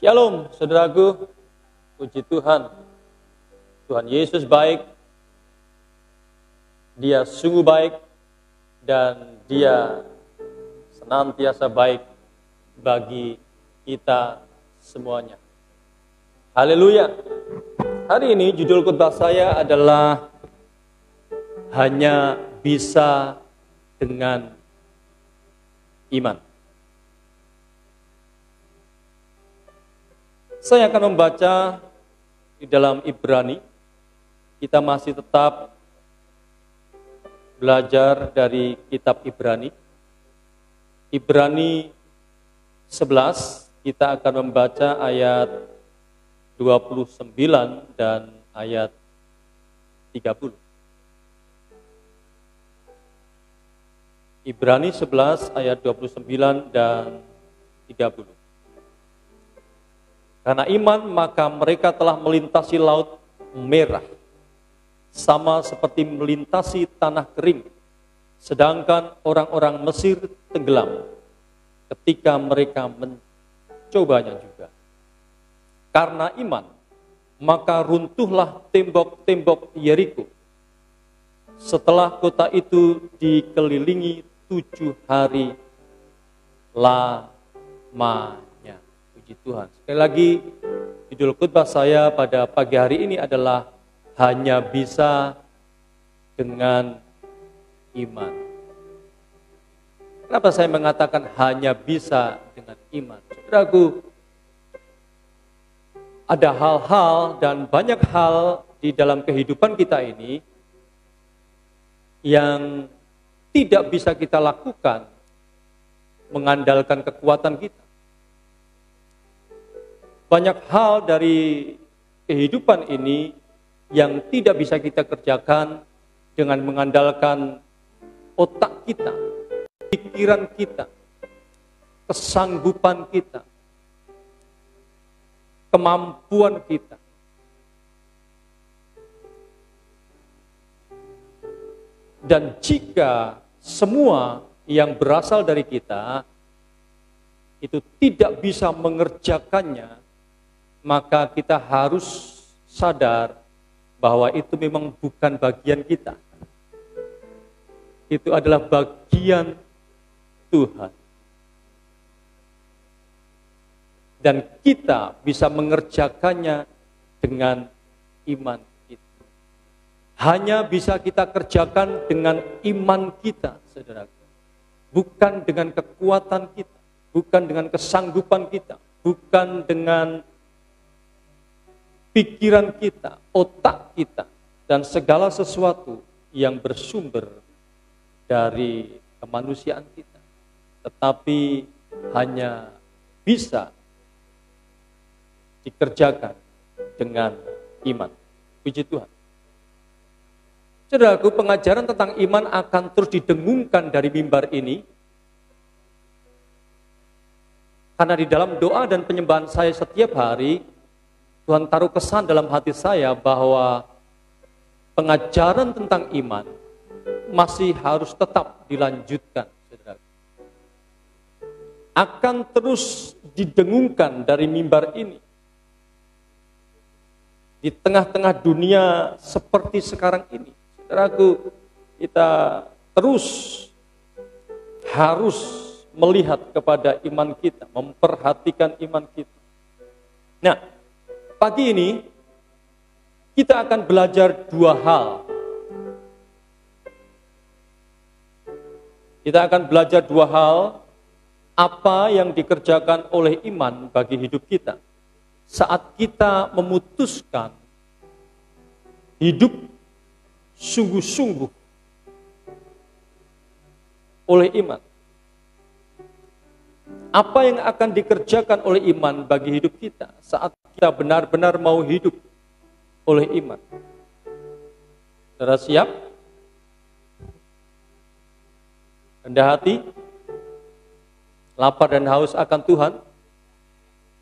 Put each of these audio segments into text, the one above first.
Shalom, saudaraku. Puji Tuhan. Tuhan Yesus baik. Dia sungguh baik dan Dia senantiasa baik bagi kita semuanya. Haleluya. Hari ini judul khotbah saya adalah hanya bisa dengan iman. Saya akan membaca di dalam Ibrani. Kita masih tetap belajar dari kitab Ibrani. Ibrani 11, kita akan membaca ayat 29 dan ayat 30. Ibrani 11 ayat 29 dan 30. Karena iman maka mereka telah melintasi laut merah, sama seperti melintasi tanah kering, sedangkan orang-orang Mesir tenggelam ketika mereka mencobanya juga. Karena iman, maka runtuhlah tembok-tembok Yeriko setelah kota itu dikelilingi 7 hari lamanya. Puji Tuhan. Sekali lagi, judul khotbah saya pada pagi hari ini adalah hanya bisa dengan iman. Kenapa saya mengatakan hanya bisa dengan iman? Saudaraku, ada hal-hal dan banyak hal di dalam kehidupan kita ini yang tidak bisa kita lakukan mengandalkan kekuatan kita. Banyak hal dari kehidupan ini yang tidak bisa kita kerjakan dengan mengandalkan otak kita, pikiran kita, kesanggupan kita, kemampuan kita. Dan jika semua yang berasal dari kita itu tidak bisa mengerjakannya, maka kita harus sadar bahwa itu memang bukan bagian kita. Itu adalah bagian Tuhan. Dan kita bisa mengerjakannya dengan iman kita. Hanya bisa kita kerjakan dengan iman kita, saudara. Bukan dengan kekuatan kita, bukan dengan kesanggupan kita, bukan dengan pikiran kita, otak kita, dan segala sesuatu yang bersumber dari kemanusiaan kita. Tetapi hanya bisa dikerjakan dengan iman. Puji Tuhan. Saudaraku, pengajaran tentang iman akan terus didengungkan dari mimbar ini. Karena di dalam doa dan penyembahan saya setiap hari, Tuhan taruh kesan dalam hati saya bahwa pengajaran tentang iman masih harus tetap dilanjutkan, saudara. Akan terus didengungkan dari mimbar ini. Di tengah-tengah dunia seperti sekarang ini, saudaraku, kita terus harus melihat kepada iman kita, memperhatikan iman kita. Nah, pagi ini kita akan belajar 2 hal. Kita akan belajar 2 hal, apa yang dikerjakan oleh iman bagi hidup kita saat kita memutuskan hidup sungguh-sungguh oleh iman. Apa yang akan dikerjakan oleh iman bagi hidup kita saat kita benar-benar mau hidup oleh iman. Saudara siap? Rendah hati, lapar dan haus akan Tuhan,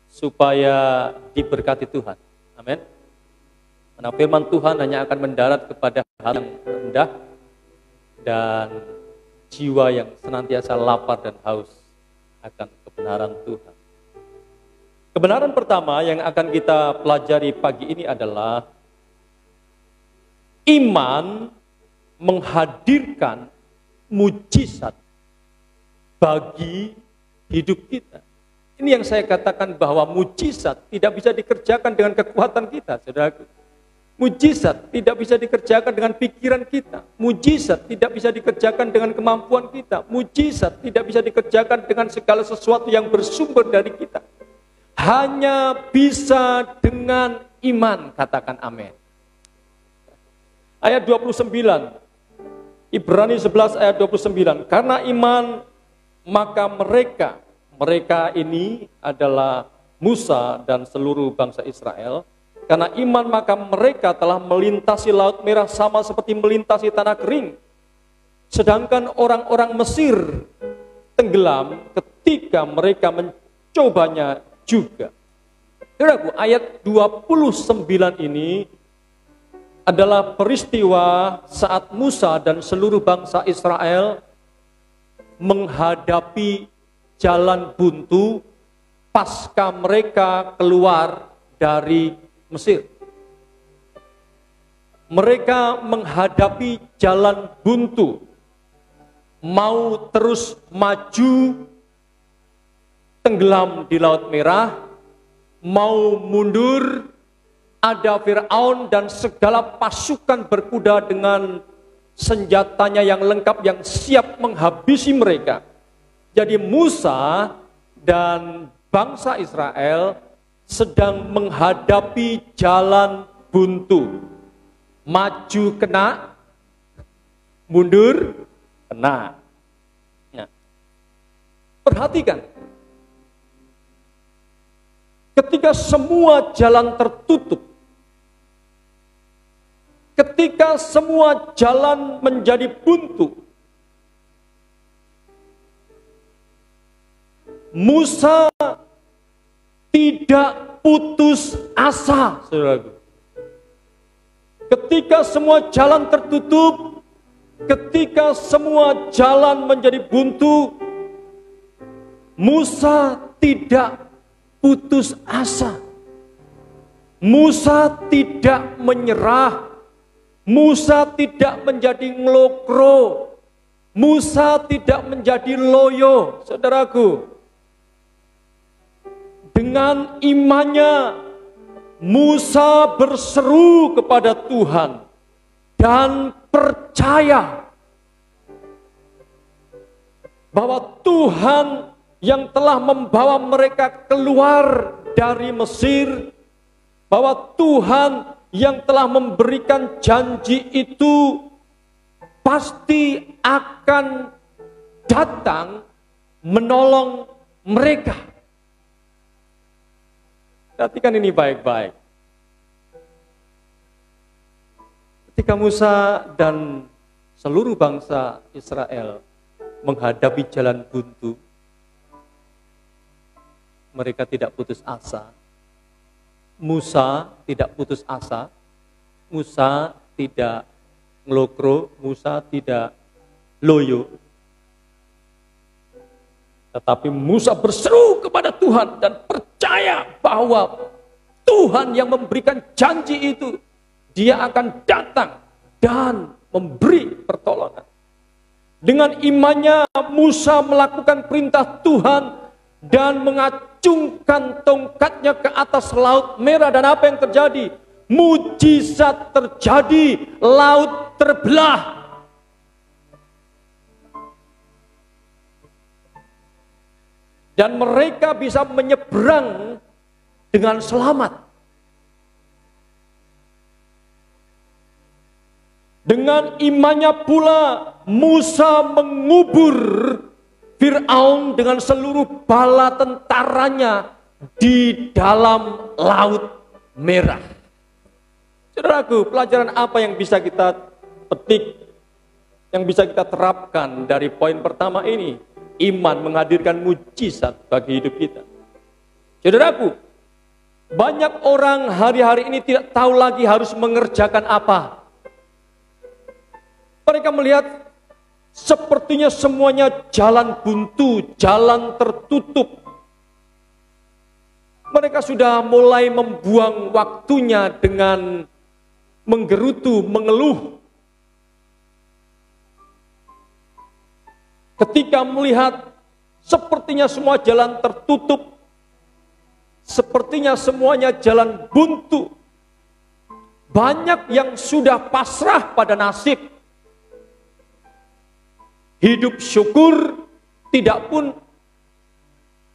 supaya diberkati Tuhan. Amin. Karena firman Tuhan hanya akan mendarat kepada hati yang rendah dan jiwa yang senantiasa lapar dan haus akan kebenaran Tuhan. Kebenaran pertama yang akan kita pelajari pagi ini adalah iman menghadirkan mujizat bagi hidup kita. Ini yang saya katakan bahwa mujizat tidak bisa dikerjakan dengan kekuatan kita, saudaraku. Mujizat tidak bisa dikerjakan dengan pikiran kita. Mujizat tidak bisa dikerjakan dengan kemampuan kita. Mujizat tidak bisa dikerjakan dengan segala sesuatu yang bersumber dari kita. Hanya bisa dengan iman, katakan amin. Ayat 29, Ibrani 11 ayat 29. Karena iman, maka mereka ini adalah Musa dan seluruh bangsa Israel. Karena iman, maka mereka telah melintasi Laut Merah sama seperti melintasi tanah kering. Sedangkan orang-orang Mesir tenggelam ketika mereka mencobanya juga. Saudaraku, ayat 29 ini adalah peristiwa saat Musa dan seluruh bangsa Israel menghadapi jalan buntu pasca mereka keluar dari Mesir. Mereka menghadapi jalan buntu, mau terus maju tenggelam di Laut Merah, mau mundur, ada Fir'aun dan segala pasukan berkuda dengan senjatanya yang lengkap yang siap menghabisi mereka. Jadi Musa dan bangsa Israel sedang menghadapi jalan buntu. Maju kena, mundur kena. Nah, perhatikan. Ketika semua jalan tertutup, ketika semua jalan menjadi buntu, Musa tidak putus asa, saudaraku. Ketika semua jalan tertutup, ketika semua jalan menjadi buntu, Musa tidak putus asa. Musa tidak menyerah. Musa tidak menjadi ngelokro. Musa tidak menjadi loyo, saudaraku. Dengan imannya, Musa berseru kepada Tuhan dan percaya bahwa Tuhan yang telah membawa mereka keluar dari Mesir, bahwa Tuhan yang telah memberikan janji itu pasti akan datang menolong mereka. Perhatikan ini baik-baik. Ketika Musa dan seluruh bangsa Israel menghadapi jalan buntu, mereka tidak putus asa. Musa tidak putus asa. Musa tidak ngelokro. Musa tidak loyo. Tetapi Musa berseru kepada Tuhan dan percaya bahwa Tuhan yang memberikan janji itu, Dia akan datang dan memberi pertolongan. Dengan imannya Musa melakukan perintah Tuhan dan mengacungkan tongkatnya ke atas Laut Merah, dan apa yang terjadi? Mujizat terjadi, laut terbelah. Dan mereka bisa menyeberang dengan selamat. Dengan imannya pula Musa mengubur Fir'aun dengan seluruh bala tentaranya di dalam Laut Merah. Saudaraku, pelajaran apa yang bisa kita petik, yang bisa kita terapkan dari poin pertama ini? Iman menghadirkan mujizat bagi hidup kita. Saudaraku, banyak orang hari-hari ini tidak tahu lagi harus mengerjakan apa. Mereka melihat sepertinya semuanya jalan buntu, jalan tertutup. Mereka sudah mulai membuang waktunya dengan menggerutu, mengeluh. Ketika melihat sepertinya semua jalan tertutup, sepertinya semuanya jalan buntu. Banyak yang sudah pasrah pada nasib. Hidup syukur, tidak pun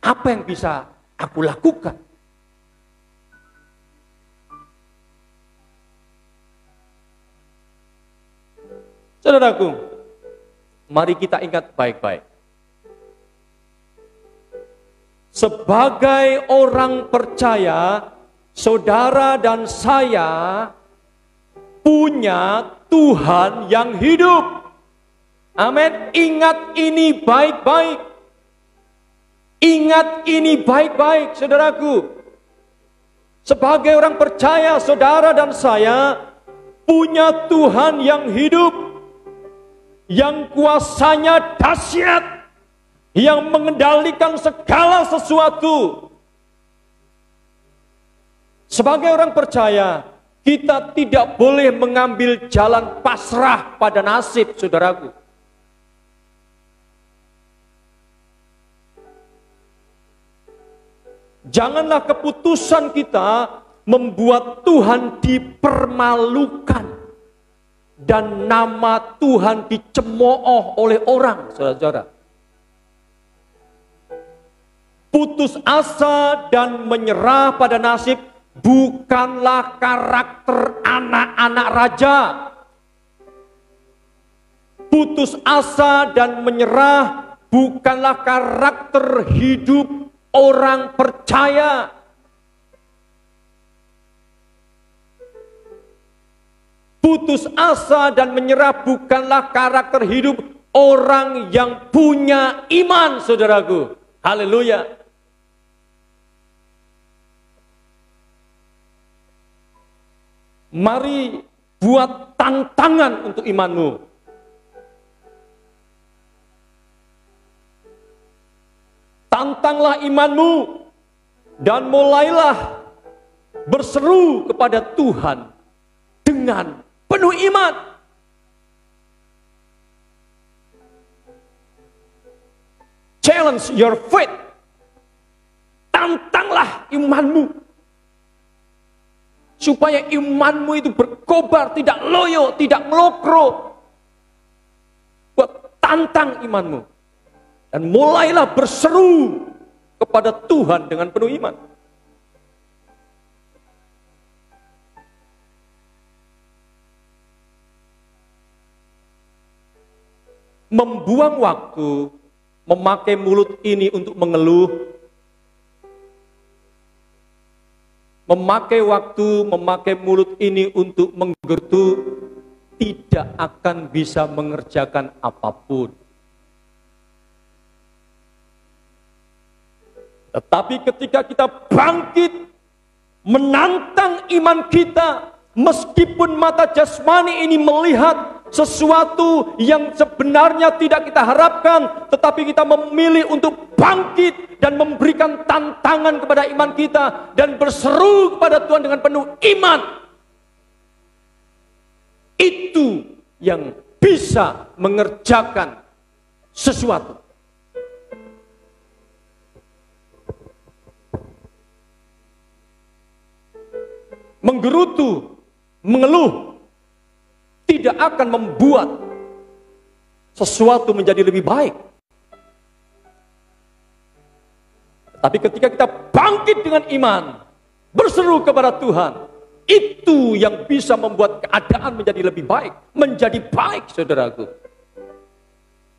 apa yang bisa aku lakukan. Saudaraku, mari kita ingat baik-baik. Sebagai orang percaya, saudara dan saya punya Tuhan yang hidup. Amin. Ingat ini baik-baik. Ingat ini baik-baik, saudaraku. Sebagai orang percaya, saudara dan saya punya Tuhan yang hidup, yang kuasanya dahsyat, yang mengendalikan segala sesuatu. Sebagai orang percaya, kita tidak boleh mengambil jalan pasrah pada nasib, saudaraku. Janganlah keputusan kita membuat Tuhan dipermalukan dan nama Tuhan dicemooh oleh orang, saudara-saudara. Putus asa dan menyerah pada nasib bukanlah karakter anak-anak raja. Putus asa dan menyerah bukanlah karakter hidup orang percaya. Putus asa dan menyerah bukanlah karakter hidup orang yang punya iman, saudaraku. Haleluya. Mari buat tantangan untuk imanmu. Tantanglah imanmu dan mulailah berseru kepada Tuhan dengan penuh iman. Challenge your faith. Tantanglah imanmu. Supaya imanmu itu berkobar, tidak loyo, tidak ngelokro. Buat tantang imanmu. Dan mulailah berseru kepada Tuhan dengan penuh iman. Membuang waktu, memakai mulut ini untuk mengeluh, memakai waktu, memakai mulut ini untuk menggerutu, tidak akan bisa mengerjakan apapun. Tetapi ketika kita bangkit, menantang iman kita, meskipun mata jasmani ini melihat sesuatu yang sebenarnya tidak kita harapkan, tetapi kita memilih untuk bangkit dan memberikan tantangan kepada iman kita dan berseru kepada Tuhan dengan penuh iman. Itu yang bisa mengerjakan sesuatu. Menggerutu, mengeluh tidak akan membuat sesuatu menjadi lebih baik. Tapi ketika kita bangkit dengan iman, berseru kepada Tuhan, itu yang bisa membuat keadaan menjadi lebih baik, menjadi baik, saudaraku.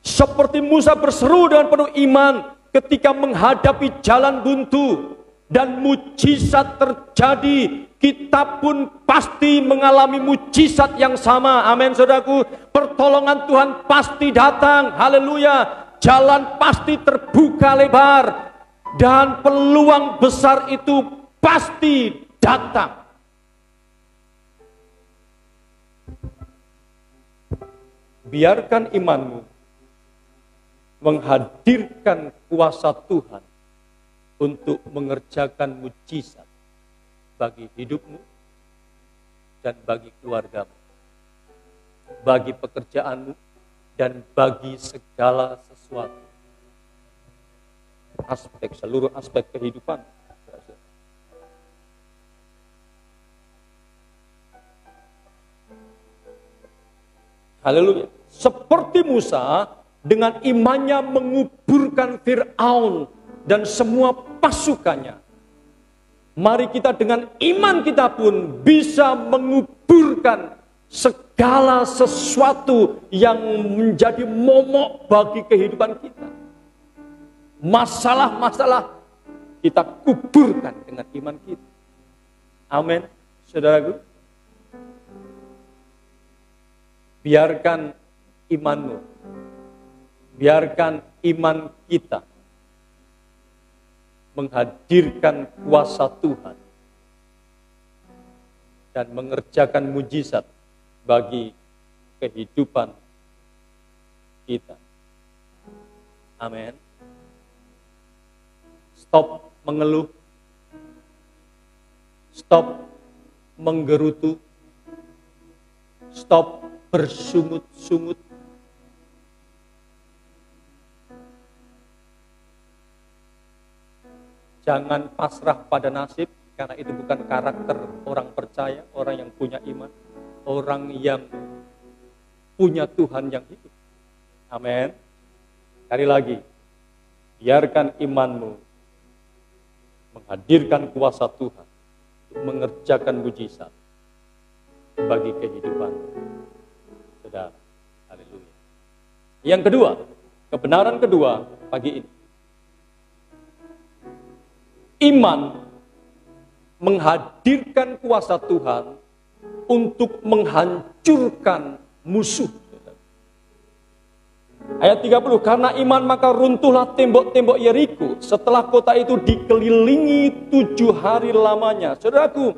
Seperti Musa berseru dengan penuh iman ketika menghadapi jalan buntu dan mujizat terjadi, kita pun pasti mengalami mujizat yang sama. Amin, saudaraku. Pertolongan Tuhan pasti datang. Haleluya. Jalan pasti terbuka lebar. Dan peluang besar itu pasti datang. Biarkan imanmu menghadirkan kuasa Tuhan untuk mengerjakan mujizat bagi hidupmu dan bagi keluargamu, bagi pekerjaanmu dan bagi segala sesuatu. Seluruh aspek kehidupan. Haleluya. Seperti Musa dengan imannya menguburkan Fir'aun dan semua pasukannya. Mari kita dengan iman kita pun bisa menguburkan segala sesuatu yang menjadi momok bagi kehidupan kita. Masalah-masalah kita kuburkan dengan iman kita. Amin, saudaraku. Biarkan imanmu, biarkan iman kita menghadirkan kuasa Tuhan dan mengerjakan mujizat bagi kehidupan kita. Amin. Stop mengeluh, stop menggerutu, stop bersungut-sungut. Jangan pasrah pada nasib, karena itu bukan karakter orang percaya, orang yang punya iman, orang yang punya Tuhan yang hidup. Amin. Sekali lagi, biarkan imanmu menghadirkan kuasa Tuhan untuk mengerjakan mujizat bagi kehidupan saudara. Haleluya. Yang kedua, kebenaran kedua pagi ini. Iman menghadirkan kuasa Tuhan untuk menghancurkan musuh. Ayat 30, karena iman maka runtuhlah tembok-tembok Yeriko setelah kota itu dikelilingi 7 hari lamanya. Saudaraku,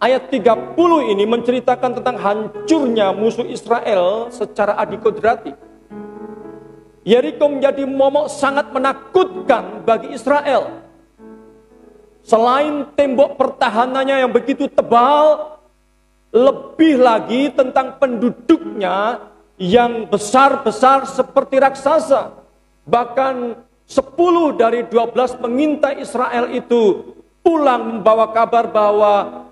ayat 30 ini menceritakan tentang hancurnya musuh Israel secara adikodrati. Yeriko menjadi momok sangat menakutkan bagi Israel. Selain tembok pertahanannya yang begitu tebal, lebih lagi tentang penduduknya yang besar-besar seperti raksasa. Bahkan 10 dari 12 pengintai Israel itu pulang membawa kabar bahwa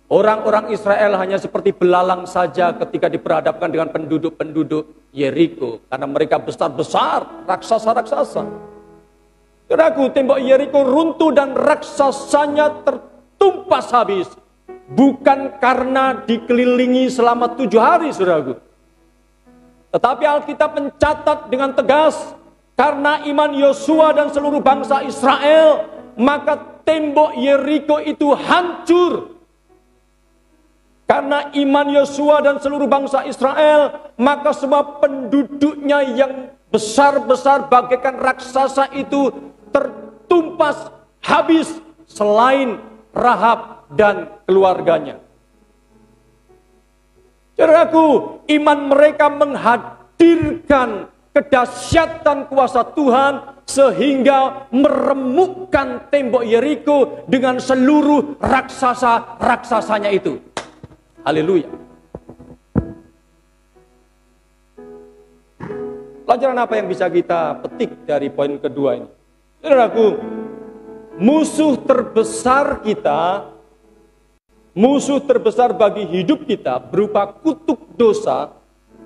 orang-orang Israel hanya seperti belalang saja ketika diperhadapkan dengan penduduk-penduduk Yeriko. Karena mereka besar-besar, raksasa-raksasa. Saudaraku, tembok Yeriko runtuh dan raksasanya tertumpas habis. Bukan karena dikelilingi selama 7 hari, saudaraku. Tetapi Alkitab mencatat dengan tegas, karena iman Yosua dan seluruh bangsa Israel, maka tembok Yeriko itu hancur. Karena iman Yosua dan seluruh bangsa Israel, maka semua penduduknya yang besar-besar bagaikan raksasa itu tertumpas habis, selain Rahab dan keluarganya. Saudaraku, iman mereka menghadirkan kedahsyatan kuasa Tuhan sehingga meremukkan tembok Yeriko dengan seluruh raksasa-raksasanya itu. Haleluya. Pelajaran apa yang bisa kita petik dari poin kedua ini? Saudaraku, musuh terbesar kita, musuh terbesar bagi hidup kita berupa kutuk dosa,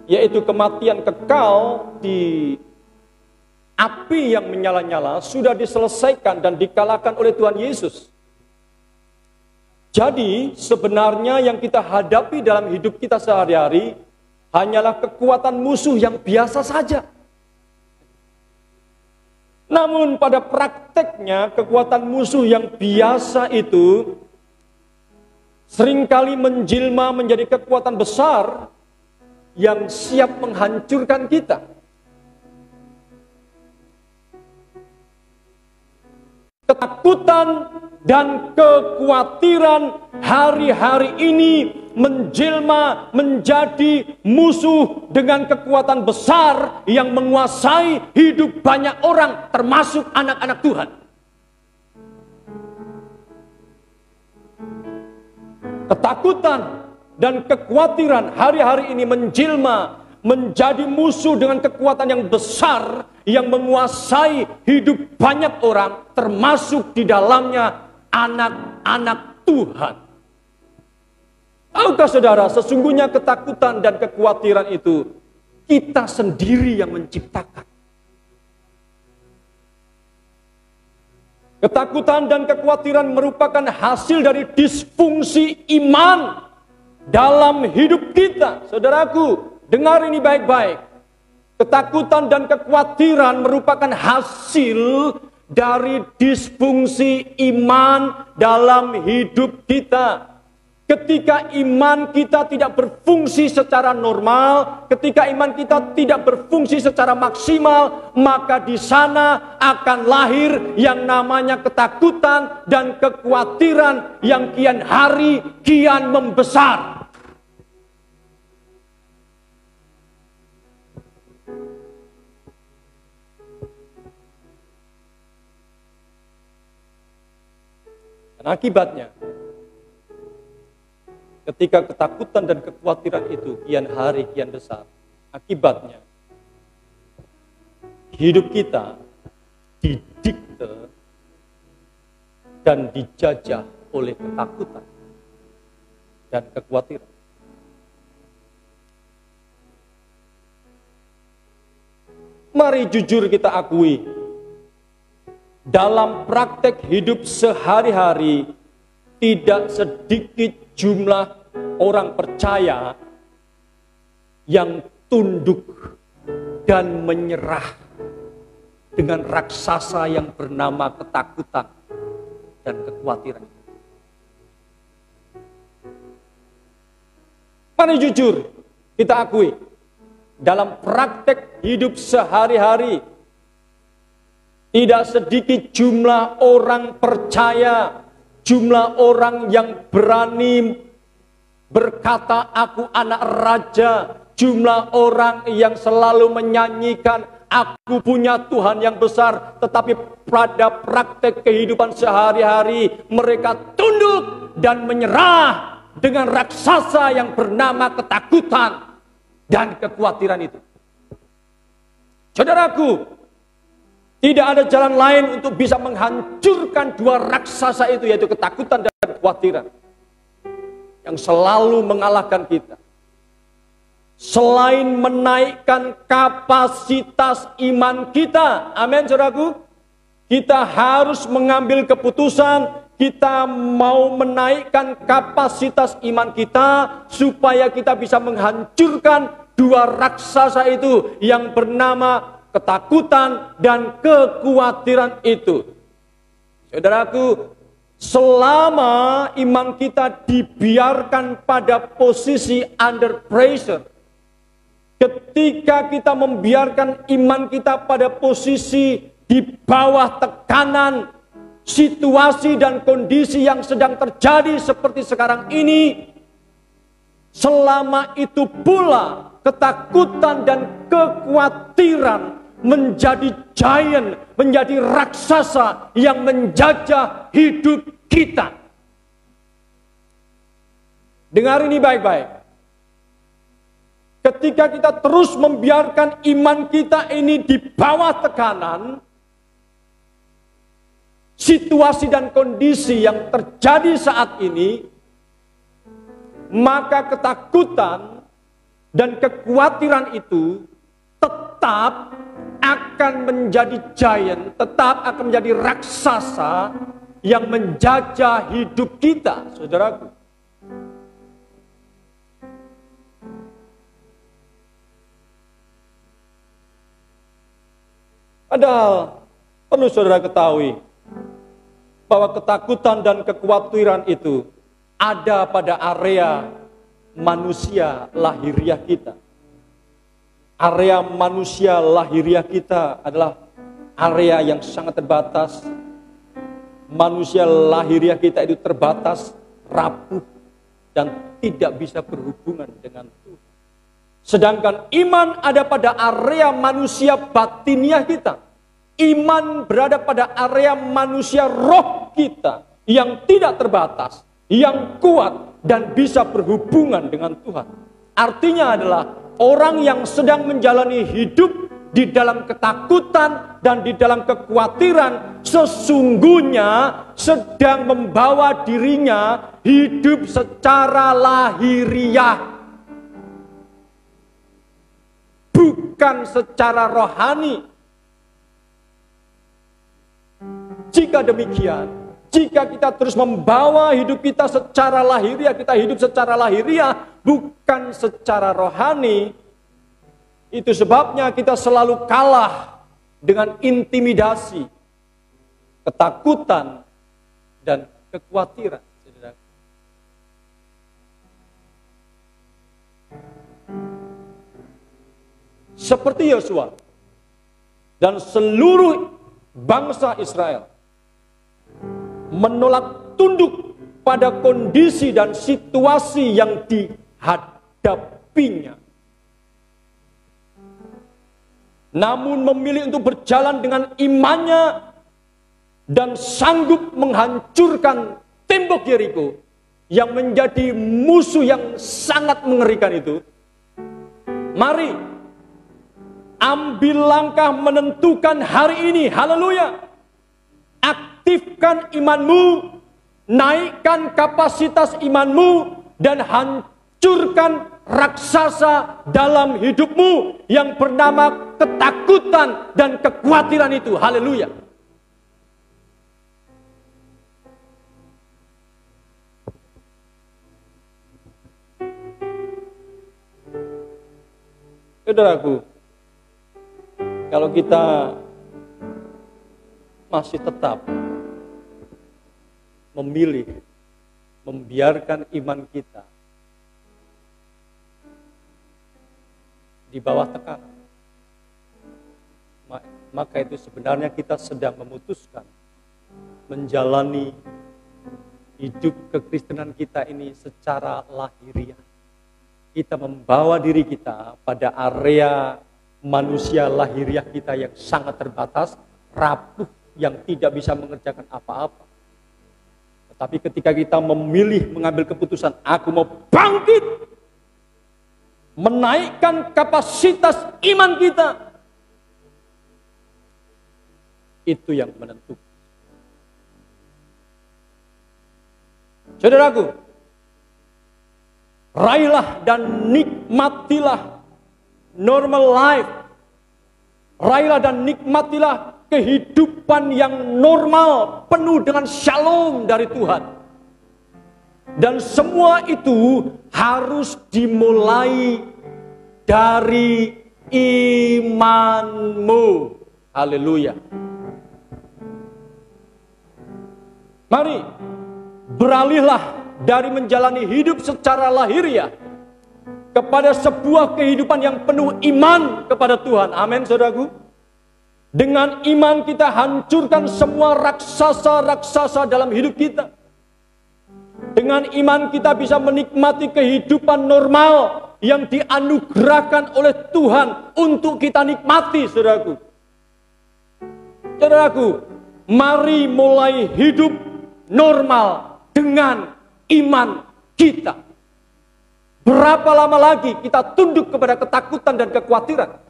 yaitu kematian kekal di api yang menyala-nyala, sudah diselesaikan dan dikalahkan oleh Tuhan Yesus. Jadi sebenarnya yang kita hadapi dalam hidup kita sehari-hari hanyalah kekuatan musuh yang biasa saja. Namun pada prakteknya kekuatan musuh yang biasa itu seringkali menjelma menjadi kekuatan besar yang siap menghancurkan kita. Ketakutan dan kekhawatiran hari-hari ini menjelma menjadi musuh dengan kekuatan besar yang menguasai hidup banyak orang, termasuk anak-anak Tuhan. Ketakutan dan kekhawatiran hari-hari ini menjelma menjadi musuh dengan kekuatan yang besar yang menguasai hidup banyak orang, termasuk di dalamnya anak-anak Tuhan. Tahukah saudara, sesungguhnya ketakutan dan kekhawatiran itu kita sendiri yang menciptakan. Ketakutan dan kekhawatiran merupakan hasil dari disfungsi iman dalam hidup kita. Saudaraku, dengar ini baik-baik. Ketakutan dan kekhawatiran merupakan hasil dari disfungsi iman dalam hidup kita. Ketika iman kita tidak berfungsi secara normal, ketika iman kita tidak berfungsi secara maksimal, maka di sana akan lahir yang namanya ketakutan dan kekhawatiran yang kian hari kian membesar. Dan akibatnya, ketika ketakutan dan kekhawatiran itu kian hari kian besar, akibatnya hidup kita didikte dan dijajah oleh ketakutan dan kekhawatiran. Mari jujur kita akui, dalam praktek hidup sehari-hari tidak sedikit jumlah orang percaya yang tunduk dan menyerah dengan raksasa yang bernama ketakutan dan kekhawatiran. Mari jujur kita akui, dalam praktek hidup sehari-hari tidak sedikit jumlah orang percaya, jumlah orang yang berani berkata aku anak raja, jumlah orang yang selalu menyanyikan aku punya Tuhan yang besar, tetapi pada praktek kehidupan sehari-hari mereka tunduk dan menyerah dengan raksasa yang bernama ketakutan dan kekhawatiran itu. Saudaraku, tidak ada jalan lain untuk bisa menghancurkan dua raksasa itu, yaitu ketakutan dan kekhawatiran yang selalu mengalahkan kita, selain menaikkan kapasitas iman kita. Amin, saudaraku. Kita harus mengambil keputusan, kita mau menaikkan kapasitas iman kita supaya kita bisa menghancurkan dua raksasa itu yang bernama ketakutan dan kekhawatiran itu. Saudaraku, selama iman kita dibiarkan pada posisi under pressure, ketika kita membiarkan iman kita pada posisi di bawah tekanan situasi dan kondisi yang sedang terjadi seperti sekarang ini, selama itu pula ketakutan dan kekhawatiran menjadi giant, menjadi raksasa yang menjajah hidup kita. Dengar ini baik-baik. Ketika kita terus membiarkan iman kita ini di bawah tekanan, situasi dan kondisi yang terjadi saat ini, maka ketakutan dan kekhawatiran itu tetap akan menjadi giant, tetap akan menjadi raksasa yang menjajah hidup kita, saudaraku. Padahal perlu saudara ketahui bahwa ketakutan dan kekhawatiran itu ada pada area manusia lahiriah kita. Area manusia lahiriah kita adalah area yang sangat terbatas. Manusia lahiriah kita itu terbatas, rapuh, dan tidak bisa berhubungan dengan Tuhan. Sedangkan iman ada pada area manusia batiniah kita. Iman berada pada area manusia roh kita yang tidak terbatas, yang kuat, dan bisa berhubungan dengan Tuhan. Artinya adalah orang yang sedang menjalani hidup di dalam ketakutan dan di dalam kekhawatiran sesungguhnya sedang membawa dirinya hidup secara lahiriah, bukan secara rohani. Jika demikian, jika kita terus membawa hidup kita secara lahiriah, kita hidup secara lahiriah, bukan secara rohani, itu sebabnya kita selalu kalah dengan intimidasi, ketakutan, dan kekhawatiran. Seperti Yosua dan seluruh bangsa Israel menolak tunduk pada kondisi dan situasi yang dihadapinya, namun memilih untuk berjalan dengan imannya dan sanggup menghancurkan tembok Yeriko yang menjadi musuh yang sangat mengerikan itu. Mari ambil langkah menentukan hari ini, haleluya. Aktifkan imanmu, naikkan kapasitas imanmu, dan hancurkan raksasa dalam hidupmu yang bernama ketakutan dan kekhawatiran itu. Haleluya. Saudaraku, kalau kita masih tetap memilih membiarkan iman kita di bawah tekanan, maka itu sebenarnya kita sedang memutuskan menjalani hidup kekristenan kita ini secara lahiriah. Kita membawa diri kita pada area manusia lahiriah kita yang sangat terbatas, rapuh, yang tidak bisa mengerjakan apa-apa. Tapi ketika kita memilih mengambil keputusan, aku mau bangkit, menaikkan kapasitas iman kita, itu yang menentukan. Saudaraku, raihlah dan nikmatilah normal life. Raihlah dan nikmatilah kehidupan yang normal, penuh dengan shalom dari Tuhan. Dan semua itu harus dimulai dari imanmu. Haleluya. Mari beralihlah dari menjalani hidup secara lahiriah kepada sebuah kehidupan yang penuh iman kepada Tuhan. Amin, saudaraku. Dengan iman kita hancurkan semua raksasa-raksasa dalam hidup kita. Dengan iman kita bisa menikmati kehidupan normal yang dianugerahkan oleh Tuhan untuk kita nikmati, saudaraku. Saudaraku, mari mulai hidup normal dengan iman kita. Berapa lama lagi kita tunduk kepada ketakutan dan kekhawatiran?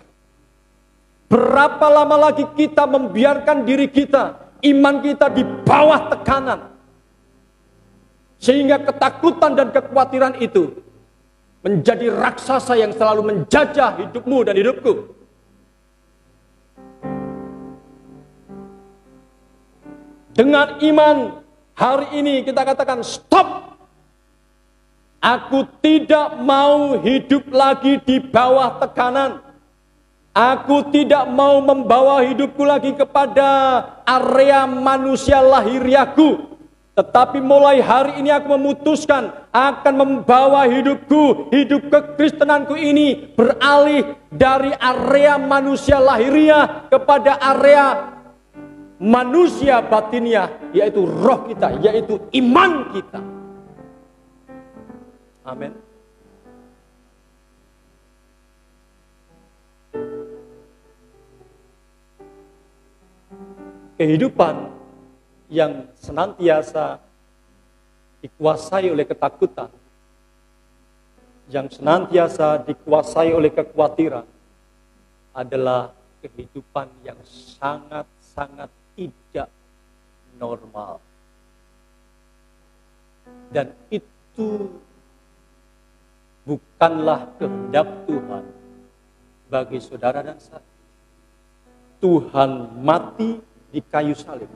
Berapa lama lagi kita membiarkan diri kita, iman kita di bawah tekanan, sehingga ketakutan dan kekhawatiran itu menjadi raksasa yang selalu menjajah hidupmu dan hidupku. Dengan iman, hari ini kita katakan stop. Aku tidak mau hidup lagi di bawah tekanan. Aku tidak mau membawa hidupku lagi kepada area manusia lahiriahku. Tetapi mulai hari ini aku memutuskan akan membawa hidupku, hidup kekristenanku ini beralih dari area manusia lahiriah kepada area manusia batiniah, yaitu roh kita, yaitu iman kita. Amin. Kehidupan yang senantiasa dikuasai oleh ketakutan yang senantiasa dikuasai oleh kekhawatiran adalah kehidupan yang sangat-sangat tidak normal. Dan itu bukanlah kehendak Tuhan bagi saudara dan saya. Tuhan mati di kayu salib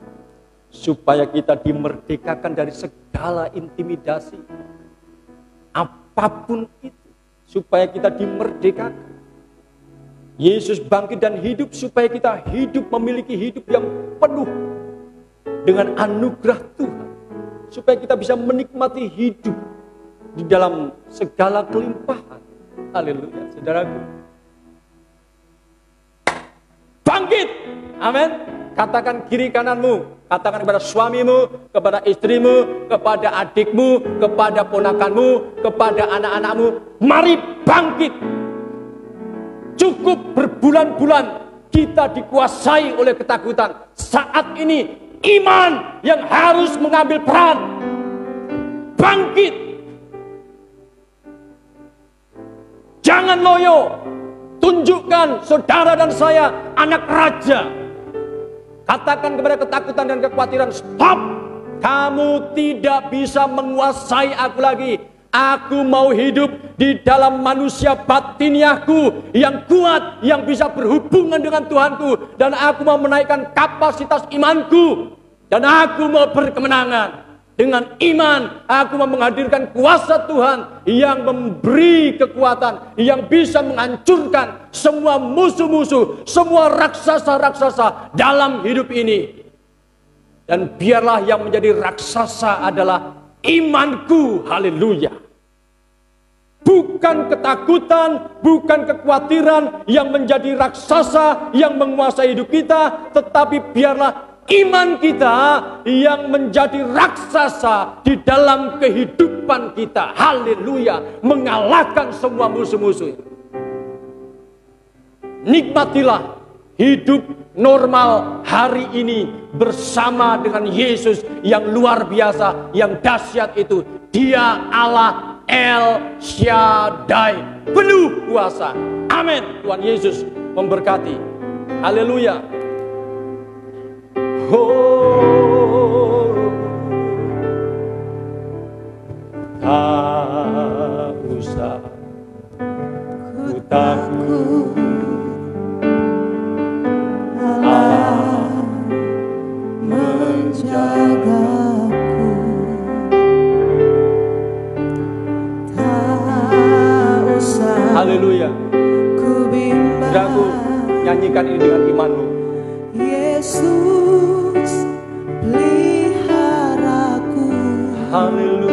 supaya kita dimerdekakan dari segala intimidasi. Apapun itu, supaya kita dimerdekakan. Yesus bangkit dan hidup supaya kita hidup, memiliki hidup yang penuh dengan anugerah Tuhan. Supaya kita bisa menikmati hidup di dalam segala kelimpahan. Haleluya, saudaraku. Bangkit, amin. Katakan kiri kananmu, katakan kepada suamimu, kepada istrimu, kepada adikmu, kepada ponakanmu, kepada anak-anakmu, mari bangkit. Cukup berbulan-bulan kita dikuasai oleh ketakutan. Saat ini iman yang harus mengambil peran. Bangkit. Jangan loyo. Tunjukkan saudara dan saya anak raja. Katakan kepada ketakutan dan kekhawatiran, stop. Kamu tidak bisa menguasai aku lagi. Aku mau hidup di dalam manusia batiniahku yang kuat, yang bisa berhubungan dengan Tuhanku. Dan aku mau menaikkan kapasitas imanku. Dan aku mau berkemenangan. Dengan iman, aku mau menghadirkan kuasa Tuhan yang memberi kekuatan, yang bisa menghancurkan semua musuh-musuh, semua raksasa-raksasa dalam hidup ini. Dan biarlah yang menjadi raksasa adalah imanku. Haleluya. Bukan ketakutan, bukan kekhawatiran yang menjadi raksasa, yang menguasai hidup kita, tetapi biarlah iman kita yang menjadi raksasa di dalam kehidupan kita. Haleluya. Mengalahkan semua musuh-musuh. Nikmatilah hidup normal hari ini bersama dengan Yesus yang luar biasa, yang dahsyat itu. Dia Allah El Shaddai, penuh kuasa. Amin. Tuhan Yesus memberkati. Haleluya. Oh, tak usah ku takut, Allah menjagaku. Tak usah. Haleluya. Ku bimbang. Saudaraku, nyanyikan ini dengan imanmu. Yesus peliharaku. Haleluya.